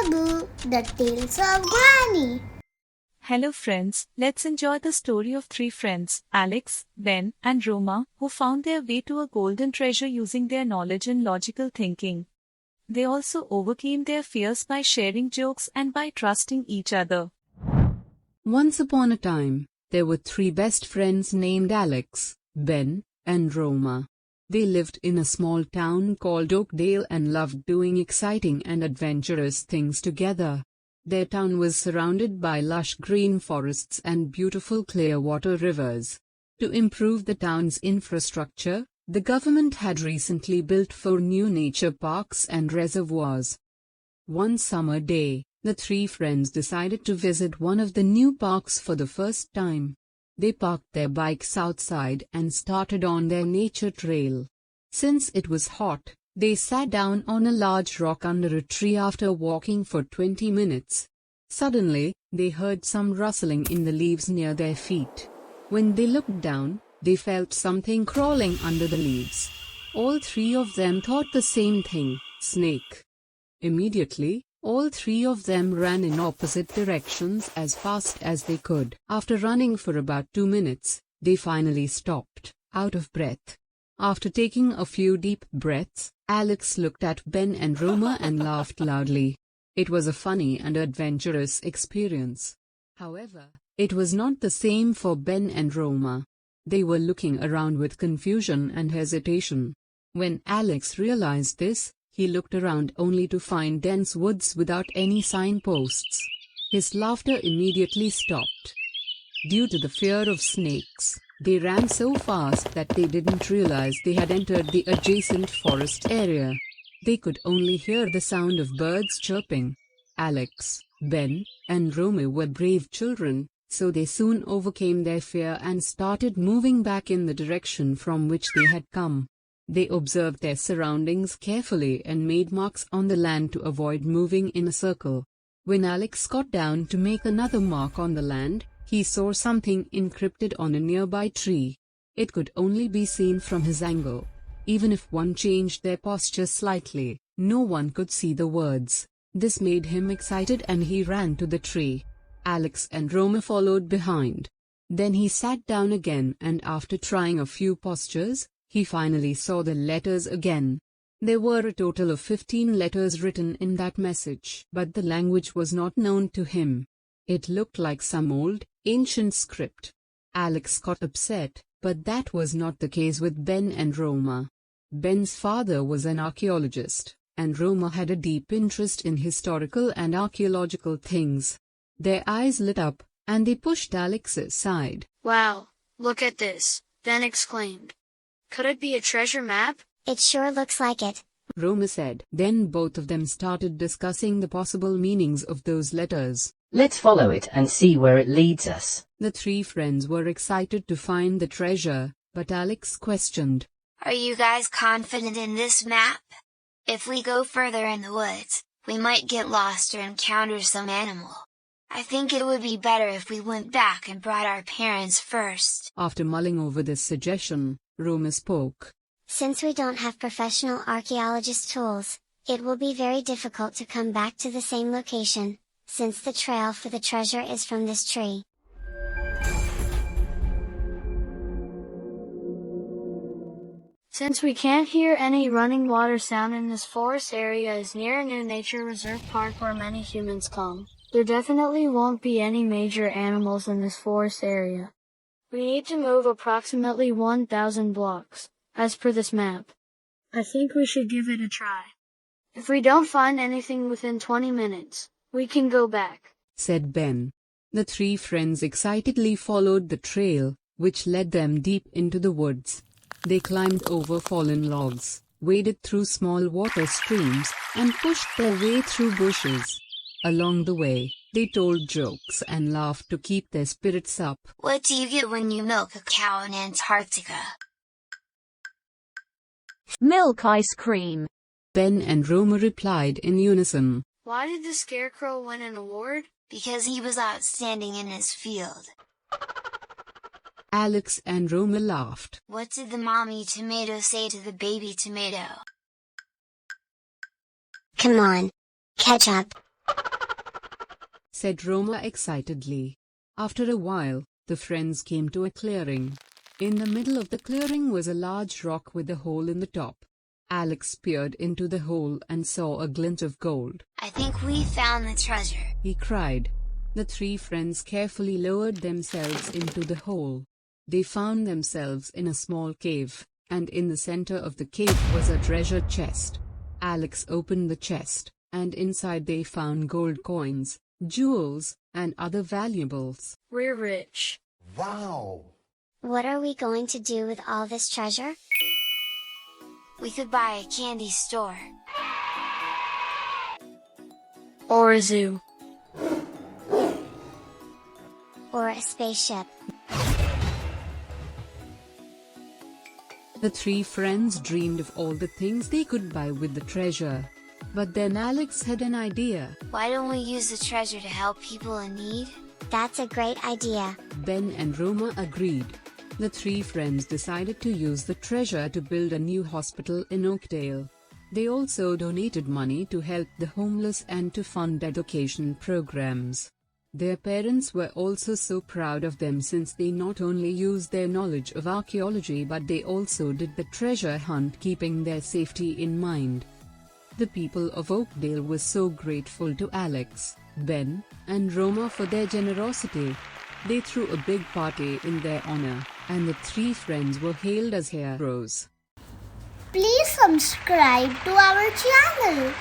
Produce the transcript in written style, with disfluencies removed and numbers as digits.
Peekaboo, the Tales of Granny. Hello friends, let's enjoy the story of three friends, Alex, Ben, and Roma, who found their way to a golden treasure using their knowledge and logical thinking. They also overcame their fears by sharing jokes and by trusting each other. Once upon a time, there were three best friends named Alex, Ben, and Roma. They lived in a small town called Oakdale and loved doing exciting and adventurous things together. Their town was surrounded by lush green forests and beautiful clear water rivers. To improve the town's infrastructure, the government had recently built 4 new nature parks and reservoirs. One summer day, the three friends decided to visit one of the new parks for the first time. They parked their bikes outside and started on their nature trail. Since it was hot, they sat down on a large rock under a tree after walking for 20 minutes. Suddenly, they heard some rustling in the leaves near their feet. When they looked down, they felt something crawling under the leaves. All three of them thought the same thing: snake. Immediately, all three of them ran in opposite directions as fast as they could. After running for about 2 minutes, they finally stopped, out of breath. After taking a few deep breaths, Alex looked at Ben and Roma and laughed loudly. It was a funny and adventurous experience. However, it was not the same for Ben and Roma. They were looking around with confusion and hesitation. When Alex realized this, he looked around only to find dense woods without any signposts. His laughter immediately stopped. Due to the fear of snakes, they ran so fast that they didn't realize they had entered the adjacent forest area. They could only hear the sound of birds chirping. Alex, Ben, and Roma were brave children, so they soon overcame their fear and started moving back in the direction from which they had come. They observed their surroundings carefully and made marks on the land to avoid moving in a circle. When Alex got down to make another mark on the land, he saw something encrypted on a nearby tree. It could only be seen from his angle. Even if one changed their posture slightly, no one could see the words. This made him excited and he ran to the tree. Alex and Roma followed behind. Then he sat down again and after trying a few postures, he finally saw the letters again. There were a total of 15 letters written in that message, but the language was not known to him. It looked like some old, ancient script. Alex got upset, but that was not the case with Ben and Roma. Ben's father was an archaeologist, and Roma had a deep interest in historical and archaeological things. Their eyes lit up, and they pushed Alex aside. "Wow, look at this," Ben exclaimed. "Could it be a treasure map?" It sure looks like it, Roma said. Then both of them started discussing the possible meanings of those letters. Let's follow it and see where it leads us. The three friends were excited to find the treasure, but Alex questioned. "Are you guys confident in this map? If we go further in the woods, we might get lost or encounter some animal. I think it would be better if we went back and brought our parents first." After mulling over this suggestion, Roma spoke. Since we don't have professional archaeologist tools, it will be very difficult to come back to the same location, since the trail for the treasure is from this tree. Since we can't hear any running water sound in this forest area is near a new nature reserve park where many humans come, there definitely won't be any major animals in this forest area. We need to move approximately 1,000 blocks, as per this map. I think we should give it a try. If we don't find anything within 20 minutes, we can go back, said Ben. The three friends excitedly followed the trail, which led them deep into the woods. They climbed over fallen logs, waded through small water streams, and pushed their way through bushes. Along the way, they told jokes and laughed to keep their spirits up. "What do you get when you milk a cow in Antarctica?" "Milk ice cream," Ben and Roma replied in unison. "Why did the scarecrow win an award?" "Because he was outstanding in his field." Alex and Roma laughed. "What did the mommy tomato say to the baby tomato?" Come on, catch up. said Roma excitedly. After a while, the friends came to a clearing. In the middle of the clearing was a large rock with a hole in the top. Alex peered into the hole and saw a glint of gold. I think we found the treasure, he cried. The three friends carefully lowered themselves into the hole. They found themselves in a small cave, and in the center of the cave was a treasure chest. Alex opened the chest, and inside they found gold coins, jewels, and other valuables. We're rich. Wow! What are we going to do with all this treasure? we could buy a candy store. Or a zoo. Or a spaceship. The three friends dreamed of all the things they could buy with the treasure. But then Alex had an idea. Why don't we use the treasure to help people in need? That's a great idea. Ben and Roma agreed. The three friends decided to use the treasure to build a new hospital in Oakdale. They also donated money to help the homeless and to fund education programs. Their parents were also so proud of them since they not only used their knowledge of archaeology but they also did the treasure hunt keeping their safety in mind. The people of Oakdale were so grateful to Alex, Ben, and Roma for their generosity. They threw a big party in their honor, and the three friends were hailed as heroes. Please subscribe to our channel.